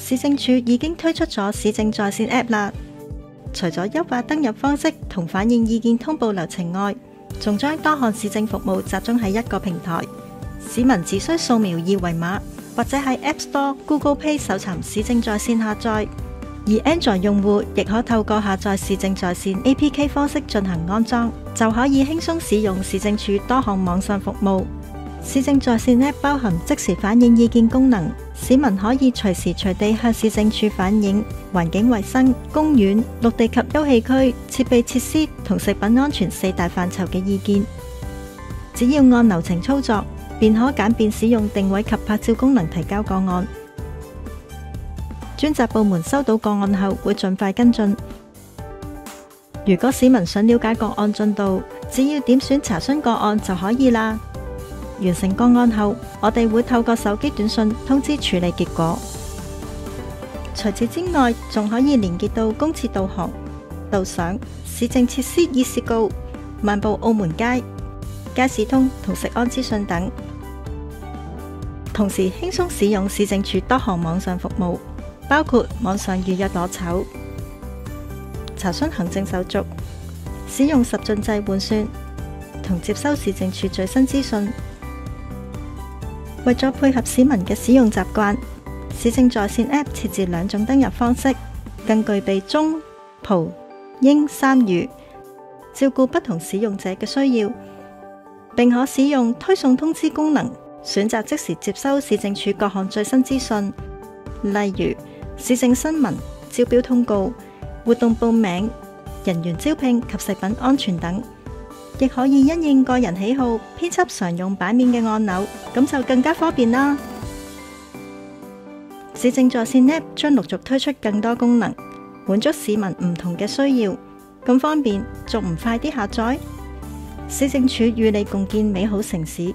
市政署已經推出咗市政在線 App 啦。除咗優化登入方式同反映意見通報流程外，仲將多項市政服務集中喺一個平台。市民只需掃描二維碼，或者喺 App Store、Google Play 搜尋市政在線下載。而 Android 用戶亦可透過下載市政在線 APK 方式進行安裝，就可以輕鬆使用市政署多項網上服務。市政在線 App 包含即時反映意見功能，市民可以隨時隨地向市政署反映環境衛生、公園、綠地及休憩區、設備設施同食品安全4大範疇嘅意見。只要按流程操作，便可簡便使用定位及拍照功能提交個案。專責部門收到個案後會盡快跟進。如果市民想了解個案進度，只要點選查詢個案就可以啦。完成個案後，我哋會透過手機短信通知處理結果。除此之外，仲可以連結到公廁導航、導賞、市政設施議事告、漫步澳門街、街市通同食安資訊等，同時輕鬆使用市政署多項網上服務，包括網上預約攞籌、查詢行政手續、使用十進制換算同接收市政署最新資訊。為咗配合市民嘅使用習慣，市政在線 App 設置2種登入方式，更具備中、葡、英3語，照顧不同使用者嘅需要，並可使用推送通知功能，選擇即時接收市政署各項最新資訊，例如市政新聞、招標通告、活動報名、人員招聘及食品安全等。亦可以因應個人喜好編輯常用版面嘅按鈕，咁就更加方便啦。市政在線 App 將陸續推出更多功能，滿足市民唔同嘅需要。咁方便，仲唔快啲下載？市政署與你共建美好城市。